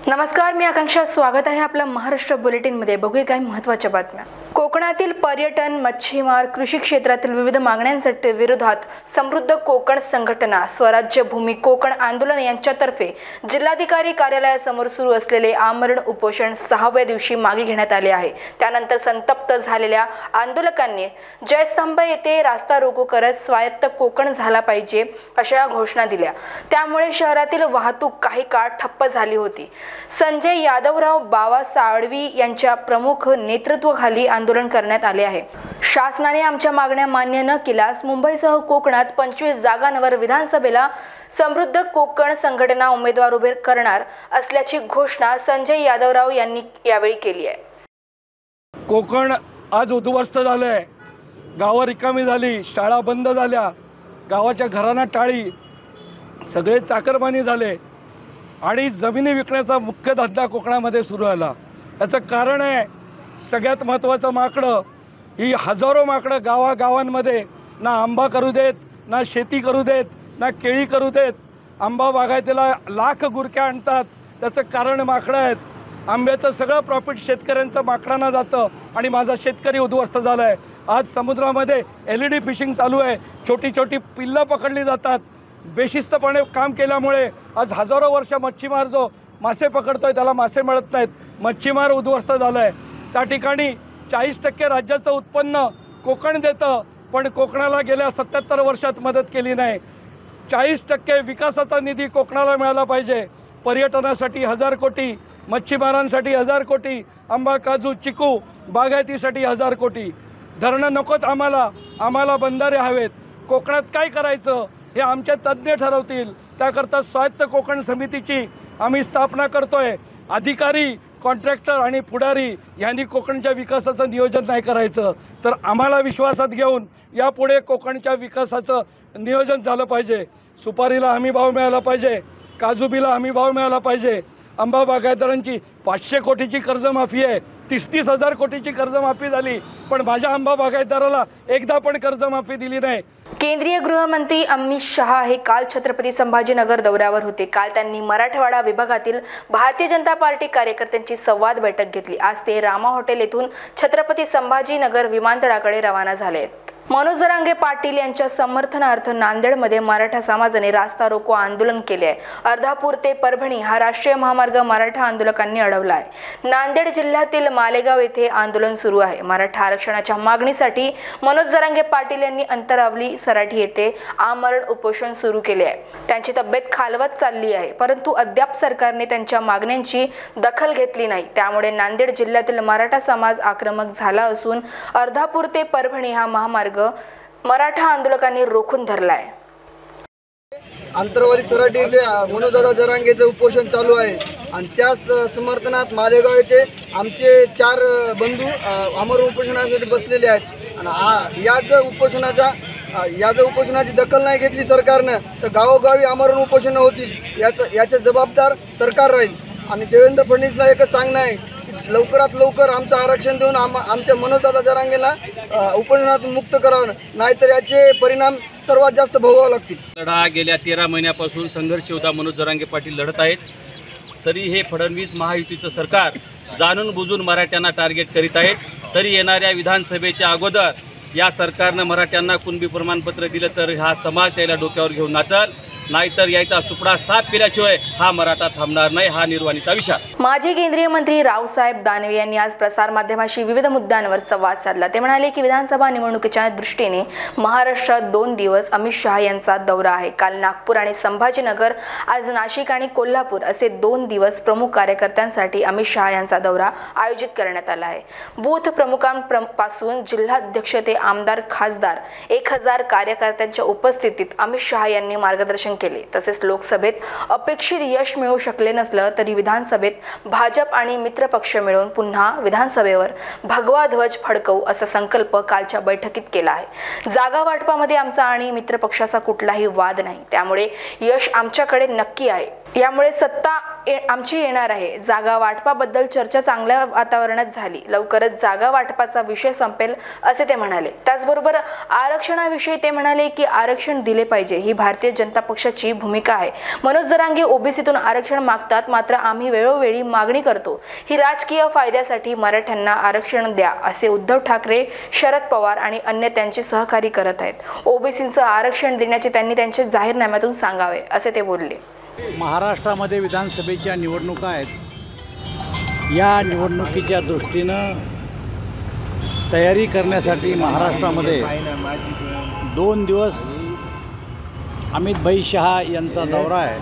नमस्कार, मी आकांक्षा. स्वागत आहे आपल्या महाराष्ट्र बुलेटिनमध्ये. बघूया काही महत्त्वाच्या बातम्या. कोकणातील पर्यटन, मच्छीमार, कृषी क्षेत्रातील विविध मागण्यांसाठी विरोधात समृद्ध कोकण संघटना, स्वराज्य भूमी कोकण आंदोलन यांच्यातर्फे जिल्हाधिकारी कार्यालयासमोर सुरू असलेले आमरण उपोषण 6व्या दिवशी मागे घेण्यात आले आहे. त्यानंतर संतप्त झालेल्या आंदोलकांनी जयस्तंभ येथे रास्ता रोको करत स्वायत्त कोकण झाला पाहिजे अशा घोषणा दिल्या. त्यामुळे शहरातील वाहतूक काही काळ ठप्प झाली होती. संजय यादवराव बावा साळवी यांच्या प्रमुख नेतृत्वाखाली आंदोलन करण्यात आले आहे. शासनाने आमच्या मागण्या मान्य न केल्यास मुंबईसह कोकणात 25 जागांवर विधानसभेला समृद्ध कोकण संघटना उमेदवार उभे करणार असल्याची घोषणा संजय यादवराव यांनी यावेळी केली आहे. कोकण आज उद्ध्वस्त झालंय. गावं रिकामी झाली, शाळा बंद झाल्या, गावाच्या घरांना टाळी, सगळे चाकरमानी झाले आणि जमिनी विकण्याचा मुख्य धंदा कोकणामध्ये सुरू झाला. याचं कारण आहे सगळ्यात महत्त्वाचं माकडं. ही हजारो माकडं गावागावांमध्ये ना आंबा करू देत, ना शेती करू देत, ना केळी करू देत. आंबा बागायतीला लाख गुरक्या आणतात. त्याचं कारण माकडं आहेत. आंब्याचं सगळं प्रॉफिट शेतकऱ्यांचं माकडांना जातं आणि माझा शेतकरी उद्ध्वस्त झाला आहे. आज समुद्रामध्ये LED फिशिंग चालू आहे. छोटी छोटी पिल्लं पकडली जातात. बेशिस्तपणे काम केल्यामुळे आज हजारो वर्ष मच्छीमार जो मासे पकडतोय त्याला मासे मिळत नाहीत. मच्छीमार उद्ध्वस्त झाला आहे. त्या ठिकाणी 40% राज्याचं उत्पन्न कोकण देतं, पण कोकणाला गेल्या 77 वर्षात मदत केली नाही. 40% विकासाचा निधी कोकणाला मिळाला पाहिजे. पर्यटनासाठी 1000 कोटी, मच्छीमारांसाठी 1000 कोटी, आंबा काजू चिकू बागायतीसाठी 1000 कोटी. धरणं नकोत आम्हाला बंधारे हवेत. कोकणात काय करायचं हे आमचे तज्ज्ञ ठरवतील. त्याकरता स्वायत्त कोकण समितीची आम्ही स्थापना करतोय. अधिकारी, कॉन्ट्रॅक्टर आणि पुढारी यांनी कोकणच्या विकासाचं नियोजन नाही करायचं, तर आम्हाला विश्वासात घेऊन यापुढे कोकणच्या विकासाचं नियोजन झालं पाहिजे. सुपारीला हमी भाव मिळाला पाहिजे, काजूबीला हमी भाव मिळाला पाहिजे. आंबा बागायतदारांची 500 कोटीची कर्जमाफी आहे. 30,000 कोटीची कर्जमाफी झाली, पण माझ्या आंबा बागायतदाराला एकदा पण कर्जमाफी दिली नाही. केंद्रीय गृहमंत्री अमित शहा हे काल छत्रपती संभाजीनगर दौऱ्यावर होते. काल त्यांनी मराठवाडा विभागातील भारतीय जनता पार्टी कार्यकर्त्यांची संवाद बैठक घेतली. आज ते रामा हॉटेल येथून छत्रपती संभाजीनगर विमानतळाकडे रवाना झाले आहेत. मनोज जरांगे पाटील यांच्या समर्थनार्थ नांदेडमध्ये मराठा समाजाने रास्ता रोको आंदोलन केले आहे. अर्धापूर ते परभणी हा राष्ट्रीय महामार्ग मराठा आंदोलकांनी अडवला आहे. नांदेड जिल्ह्यातील मालेगाव येथे आंदोलन सुरू आहे. मराठा आरक्षणाच्या मागणीसाठी मनोज जरांगे पाटील यांनी अंतरावली सराठी येथे आमरण उपोषण सुरू केले आहे. त्यांची तब्येत खालवत चालली आहे, परंतु अद्याप सरकारने त्यांच्या मागण्यांची दखल घेतली नाही. त्यामुळे नांदेड जिल्ह्यातील मराठा समाज आक्रमक झाला असून अर्धापूर ते परभणी हा महामार्ग मराठा आंदोलकांनी रोखून धरलाय. अंतरवाली सराटी येथे मनोजदादा जरांगेचं उपोषण चालू आहे आणि त्याच समर्थनात मालेगाव येथे आमचे 4 बंधू आमरण उपोषणासाठी बसलेले आहेत. आणि याच उपोषणाची दखल नाही घेतली सरकारनं तर गावोगावी आमरण उपोषण होतील. याचे जबाबदार सरकार राहील. आणि देवेंद्र फडणवीसला एकच सांगणं आहे, लवकरात लवकर आमचं आरक्षण देऊन आमच्या मनोजदादा जरांगेला उपोषणातून मुक्त करावं, नाहीतर याचे परिणाम सर्वात जास्त भोगावे लागतील. लढा गेल्या 13 महिन्यापासून संघर्ष योद्धा मनोज जरांगे पाटील लढत आहेत. तरी हे फडणवीस महायुतीचं सरकार जाणून बुजून मराठ्यांना टार्गेट करीत आहेत. तरी येणाऱ्या विधानसभेच्या अगोदर या सरकारनं मराठ्यांना कुणबी प्रमाणपत्र दिलं तर हा समाज त्याला डोक्यावर घेऊन नाचल, नाहीतर याचा सुपडा साफ केल्याशिवाय हा मराठा थांबणार नाही. हा निर्वाणीचा विचार. माजी केंद्रीय मंत्री रावसाहेब दानवे यांनी आज प्रसारमाध्यमांशी विविध मुद्द्यांवर संवाद साधला. ते म्हणाले की विधानसभा निवडणुकीच्या दृष्टीने महाराष्ट्रात 2 दिवस अमित शहा यांचा दौरा आहे. काल नागपूर आणि संभाजीनगर, आज नाशिक आणि कोल्हापूर असे 2 दिवस प्रमुख कार्यकर्त्यांसाठी अमित शहा यांचा दौरा आयोजित करण्यात आला आहे. बूथ प्रमुखांपासून जिल्हाध्यक्ष ते आमदार, खासदार 1000 कार्यकर्त्यांच्या उपस्थितीत अमित शहा यांनी मार्गदर्शन केले. तसेच लोकसभेत अपेक्षित यश मिळू शकले नसलं तरी विधानसभेत भाजप आणि मित्र पक्ष मिळून पुन्हा विधानसभेवर भगवा ध्वज फडकवू असा संकल्प कालच्या बैठकीत केला आहे. जागा वाटपामध्ये आमचा आणि मित्र पक्षाचा कुठलाही वाद नाही, त्यामुळे यश आमच्याकडे नक्की आहे. यामुळे सत्ता आमची येणार आहे. जागा वाटपाबद्दल चर्चा चांगल्या वातावरणात झाली. लवकरच जागा वाटपाचा विषय संपेल असे ते म्हणाले. त्याचबरोबर आरक्षणाविषयी ते म्हणाले की आरक्षण दिले पाहिजे ही भारतीय जनता पक्षाची भूमिका आहे. मनोज जरांगे ओबीसीतून आरक्षण मागतात, मात्र आम्ही वेळोवेळी मागणी करतो. ही राजकीय फायद्यासाठी मराठ्यांना आरक्षण द्या असे उद्धव ठाकरे, शरद पवार आणि अन्य त्यांचे सहकारी करत आहेत. ओबीसींचं आरक्षण देण्याचे त्यांनी त्यांच्या जाहीरनाम्यातून सांगावे असे ते बोलले. महाराष्ट्रामध्ये विधानसभेच्या निवडणुका आहेत. या निवडणुकीच्या दृष्टीनं तयारी करण्यासाठी महाराष्ट्रामध्ये 2 दिवस अमित भाई शहा यांचा दौरा आहे.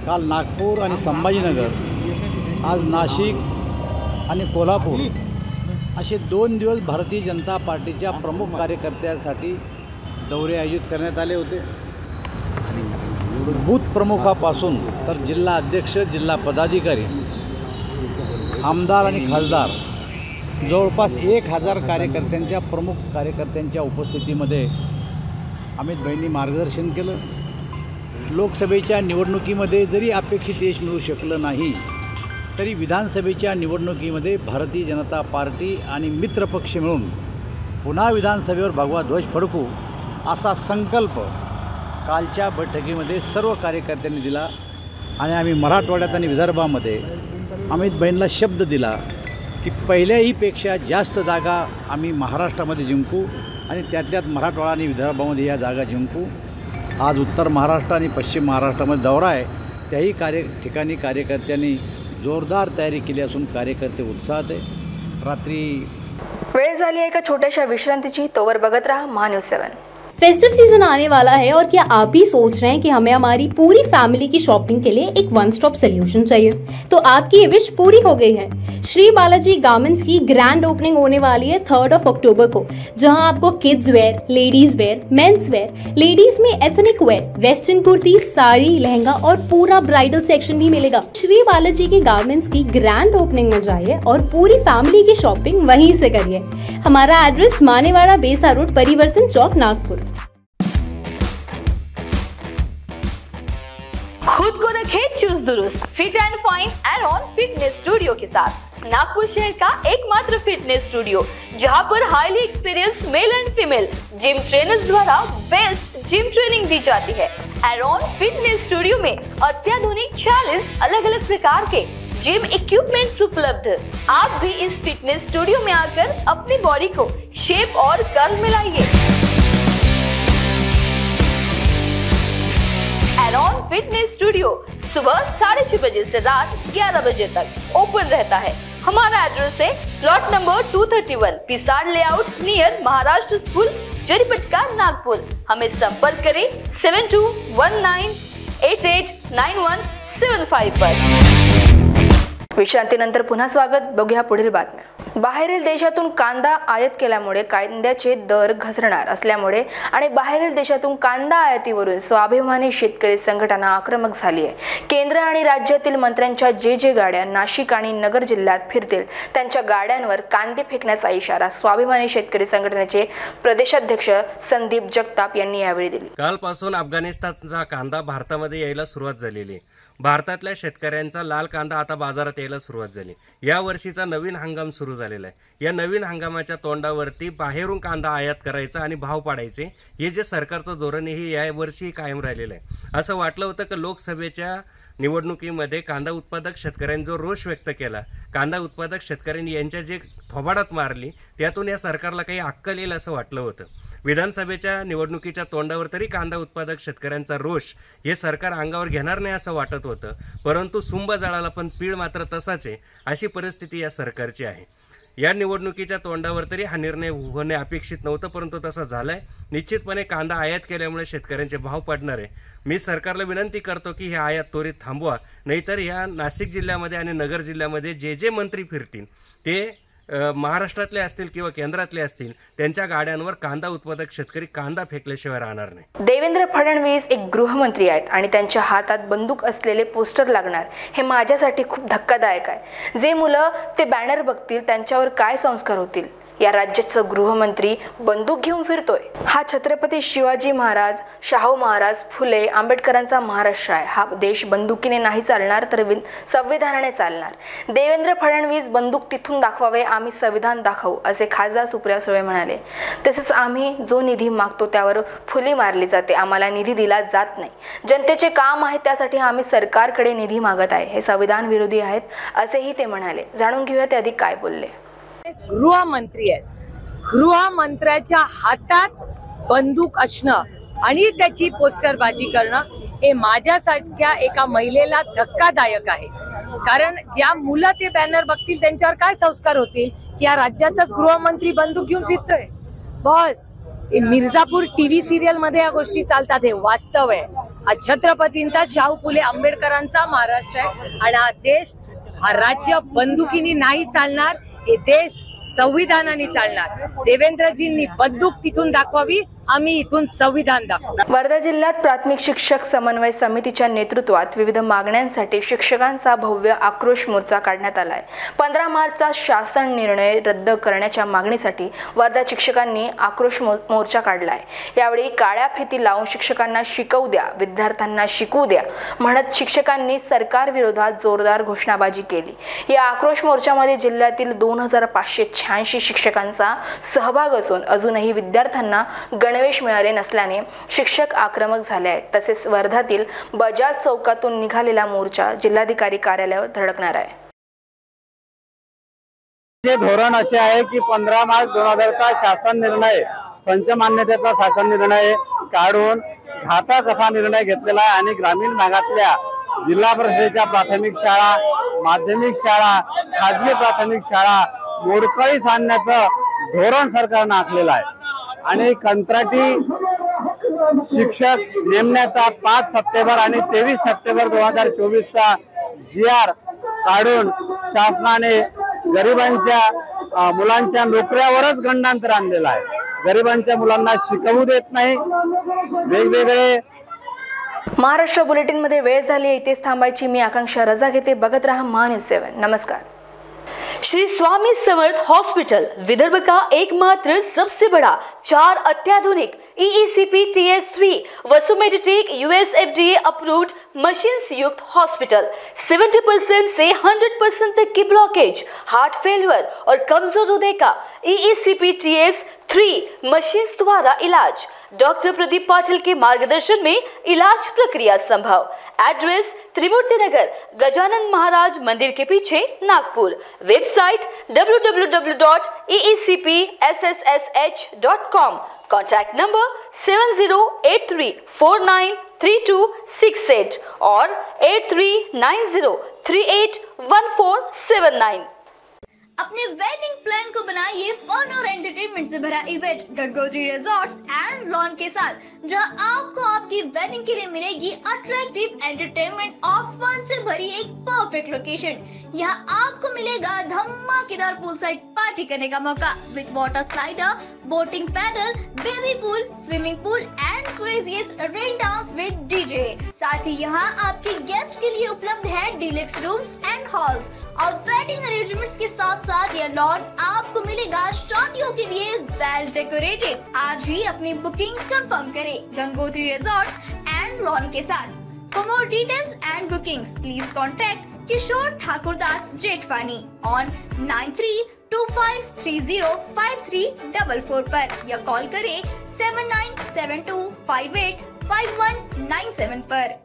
काल नागपूर आणि संभाजीनगर, आज नाशिक आणि कोल्हापूर असे 2 दिवस भारतीय जनता पार्टीच्या प्रमुख कार्यकर्त्यांसाठी दौरे आयोजित करण्यात आले होते. बूथ प्रमुखापासून तर जिल्हा अध्यक्ष, जिल्हा पदाधिकारी, आमदार आणि खासदार जवळपास 1000 कार्यकर्त्यांच्या, प्रमुख कार्यकर्त्यांच्या उपस्थितीमध्ये अमितभाईंनी मार्गदर्शन केलं. लोकसभेच्या निवडणुकीमध्ये जरी अपेक्षित यश मिळू शकलं नाही तरी विधानसभेच्या निवडणुकीमध्ये भारतीय जनता पार्टी आणि मित्रपक्ष मिळून पुन्हा विधानसभेवर भगवा ध्वज फडकू असा संकल्प कालच्या बैठकीमध्ये सर्व कार्यकर्त्यांनी दिला. आणि आम्ही मराठवाड्यात आणि विदर्भामध्ये अमितभाईंना शब्द दिला की पहिल्याहीपेक्षा जास्त जागा आम्ही महाराष्ट्रामध्ये जिंकू आणि त्यातल्यात मराठवाडा आणि विदर्भामध्ये या जागा जिंकू. आज उत्तर महाराष्ट्र आणि पश्चिम महाराष्ट्रामध्ये दौरा आहे. त्याही ठिकाणी कार्यकर्त्यांनी जोरदार तयारी केली असून कार्यकर्ते उत्साहात आहे. रात्री वेळ झाली आहे एका छोट्याशा विश्रांतीची. तोवर बघत रहा महान्यूज 7. फेस्टिव सीजन आने वाला है और क्या आप भी सोच रहे हैं कि हमें हमारी पूरी फैमिली की शॉपिंग के लिए एक वन स्टॉप सोल्यूशन चाहिए? तो आपकी ये विश पूरी हो गई है. श्री बालाजी गारमेंट्स की ग्रैंड ओपनिंग होने वाली है 3 अक्टूबर को, जहां आपको kids wear, ladies wear, men's wear, ladies में ethnic wear, western kurti, sari, lehenga और पूरा ब्राइडल सेक्शन भी मिलेगा. श्री बालाजी की गारमेंट्स की ग्रैंड ओपनिंग में जाइए और पूरी फैमिली की शॉपिंग वहीं से करिए. हमारा एड्रेस मानेवाड़ा बेसा रोड, परिवर्तन चौक, नागपुर. खुद को रखे चुस्त दुरुस्त, fit and fine Aaron fitness studio के साथ. नागपुर शहर का एकमात्र फिटनेस स्टूडियो जहां पर highly experience male and female gym trainers द्वारा बेस्ट जिम ट्रेनिंग दी जाती है. एरॉन फिटनेस स्टूडियो में अत्याधुनिक 46 अलग अलग प्रकार के जिम इक्विपमेंट्स उपलब्ध. आप भी इस फिटनेस स्टूडियो में आकर अपनी बॉडी को शेप और कर्व में लाइए. एरॉन फिटनेस स्टूडियो सुबह 6:30 बजे से रात 11 बजे तक ओपन रहता है. हमारा एड्रेस है plot number 231, Pisad layout, near Maharashtra school, Jaripatka, Nagpur. हमें संपर्क करें 7219889175 पर. विश्रांतीनंतर पुन्हा स्वागत. बघूया पुढील बातम्या. बाहेरील देशातून कांदा आयात केल्यामुळे कांद्याचे दर घसरणार असल्यामुळे आणि बाहेरील देशातून कांदा आयातीवरून स्वाभिमानी शेतकरी संघटना आक्रमक झाली आहे. केंद्र आणि राज्यातील मंत्र्यांच्या जे गाड्या नाशिक आणि नगर जिल्ह्यात फिरतील त्यांच्या गाड्यांवर कांदे फेकण्याचा इशारा स्वाभिमानी शेतकरी संघटनेचे प्रदेशाध्यक्ष संदीप जगताप यांनी यावेळी दिली. कालपासून अफगाणिस्तानचा कांदा भारतामध्ये यायला सुरुवात झालेली आहे. भारतातल्या शेतकऱ्यांचा लाल कांदा आता बाजारात यायला सुरुवात झाली. या वर्षीचा नवीन हंगाम सुरू झालेला आहे. या नवीन हंगामाच्या तोंडावरती बाहेरून कांदा आयात करायचा आणि भाव पाडायचे हे जे सरकारचं धोरण आहे हे या वर्षी कायम राहिलेलं आहे. असं वाटलं होतं की लोकसभेच्या निवडणुकीमध्ये कांदा उत्पादक शेतकऱ्यांनी जो रोष व्यक्त केला, कांदा उत्पादक शेतकऱ्यांनी यांच्या जे थोबाडात मारली, त्यातून या सरकारला काही अक्कल येईल असं वाटलं होतं. विधानसभेच्या निवडणुकीच्या तोंडावर तरी कांदा उत्पादक शेतकऱ्यांचा रोष हे सरकार अंगावर घेणार नाही असं वाटत होतं. परंतु सुंब जाळाला पण पीळ मात्र तसाच आहे, अशी परिस्थिती या सरकारची आहे. या निवडणुकीच्या तोंडावर तरी हा निर्णय होणे अपेक्षित नव्हतं, परंतु तसा झालाय. निश्चितपणे कांदा आयात केल्यामुळे शेतकऱ्यांचे भाव पडणार आहे. मी सरकारला विनंती करतो की हे आयात त्वरित थांबवा, नाहीतर या नाशिक जिल्ह्यामध्ये आणि नगर जिल्ह्यामध्ये जे मंत्री फिरतील ते महाराष्ट्रातले असतील किंवा केंद्रातले असतील त्यांच्या गाड्यांवर कांदा उत्पादक शेतकरी कांदा फेकल्याशिवाय राहणार नाही. देवेंद्र फडणवीस एक गृहमंत्री आहेत आणि त्यांच्या हातात बंदूक असलेले पोस्टर लागणार हे माझ्यासाठी खूप धक्कादायक आहे. जे मुलं ते बॅनर बघतील त्यांच्यावर काय संस्कार होतील या राज्याचा गृहमंत्री बंदूक घेऊन फिरतोय? हा छत्रपती शिवाजी महाराज, शाहू महाराज, फुले, आंबेडकरांचा महाराष्ट्र आहे. हा देश बंदुकीने नाही चालणार तर संविधानाने चालणार. देवेंद्र फडणवीस बंदूक तिथून दाखवावे, आम्ही संविधान दाखवू, असे खासदार सुप्रिया सुळे म्हणाले. तसेच आम्ही जो निधी मागतो त्यावर फुली मारली जाते, आम्हाला निधी दिला जात नाही. जनतेचे काम आहे त्यासाठी आम्ही सरकारकडे निधी मागत आहे. हे संविधान विरोधी आहेत असेही ते म्हणाले. जाणून घेऊया ते अधिक काय बोलले. गृहमंत्री आहेत, गृहमंत्र्याच्या हातात बंदूक असणं आणि त्याची पोस्टरबाजी करणं हे माझ्यासारख्या एका महिलेला धक्कादायक आहे. कारण ज्या मुलं ते बॅनर बघतील त्यांच्यावर काय संस्कार होतील की या राज्याचाच गृहमंत्री बंदूक घेऊन फिरतोय. बस मिर्झापूर टीव्ही सिरियल मध्ये या गोष्टी चालतात, हे वास्तव आहे. हा छत्रपतींचा, शाहू फुले आंबेडकरांचा महाराष्ट्र आहे आणि हा देश, हा राज्य बंदुकीने नाही चालणार. हे देश संविधानाने चालणार. देवेंद्रजींनी बंदूक तिथून दाखवावी, आम्ही इथून संविधान दाखवू. वर्धा जिल्ह्यात प्राथमिक शिक्षक समन्वय समितीच्या नेतृत्वात विविध मागण्यांसाठी शिक्षकांचा भव्य आक्रोश मोर्चा काढण्यात आलाय. 15 मार्चचा शासन निर्णय रद्द करण्याच्या मागणीसाठी वर्धा शिक्षकांनी आक्रोश मोर्चा काढलाय. यावेळी काळ्या फिती लावून शिक्षकांना शिकवू द्या, विद्यार्थ्यांना शिकवू द्या म्हणत शिक्षकांनी सरकार विरोधात जोरदार घोषणाबाजी केली. या आक्रोश मोर्चामध्ये जिल्ह्यातील 2586 शिक्षकांचा सहभाग असून अजूनही विद्यार्थ्यांना गणवेश मिळाले नसल्याने शिक्षक आक्रमक झाले आहेत. तसेच वर्धातील बजाज चौकातून निघालेला मोर्चा जिल्हाधिकारी कार्यालयावर धडकणार आहे. धोरण असे आहे की 15 मार्च 2000चा शासन निर्णय, संच मान्यतेचा शासन निर्णय काढून घातक असा निर्णय घेतलेला आहे आणि ग्रामीण भागातल्या जिल्हा परिषदेच्या प्राथमिक शाळा, माध्यमिक शाळा, खाजगी प्राथमिक शाळा मोडकळीस आणण्याचं धोरण सरकारनं आखलेलं आहे. आणि कंत्राटी शिक्षक नेमण्याचा 5 सप्टेंबर आणि 23 सप्टेंबर 2024चा GR काढून शासनाने गरिबांच्या मुलांच्या नोकऱ्यावरच गंडांतर आणलेलं आहे. गरिबांच्या मुलांना शिकवू देत नाही. वेगवेगळे महाराष्ट्र बुलेटिन मध्ये वेळ झाली, इथेच थांबायची. मी आकांक्षा रजा घेते. बघत रहा महान्यूज7. नमस्कार. श्री स्वामी समर्थ हॉस्पिटल, विदर्भ का एकमात्र सबसे बड़ा 4 अत्याधुनिक EECP TS3 वसुमेडिटेक US FDA approved machines युक्त हॉस्पिटल. 70% से 100% तक की ब्लॉकेज, हार्ट फेलियर और कमजोर हृदय का EECP TS3 मशीन्स द्वारा इलाज. डॉक्टर प्रदीप पाटिल के मार्गदर्शन में इलाज प्रक्रिया संभव. एड्रेस त्रिमूर्ति नगर, गजानन महाराज मंदिर के पीछे, Nagpur. Website www.eecpssh.com. Contact number 7083493268 और 8390381479. अपने वेडिंग प्लान को बनाइए फन और एंटरटेनमेंट से भरा event Gangotri resorts and lawn के साथ, जहां आपको आपकी वेडिंग के लिए मिलेगी अट्रैक्टिव एंटरटेनमेंट और फन से भरी एक परफेक्ट लोकेशन. यहाँ आपको मिलेगा धमाकेदार पूल साइड पार्टी करने का मौका with water slider, boating paddle, baby pool, swimming pool and craziest rain dance with DJ. साथ ही यहाँ आपके गेस्ट के लिए उपलब्ध है डीलक्स रूम्स एंड हॉल्स और वेडिंग अरेंजमेंट्स के साथ साथ यह लॉन आपको मिलेगा शादियों के लिए वेल डेकोरेटेड. आज ही अपनी बुकिंग कंफर्म करें गंगोत्री रिजॉर्ट्स एंड लॉन के साथ. For more details and bookings please contact Kishore Thakurdas Jethwani on 9325305344 पर या कॉल करें 7972585197 पर.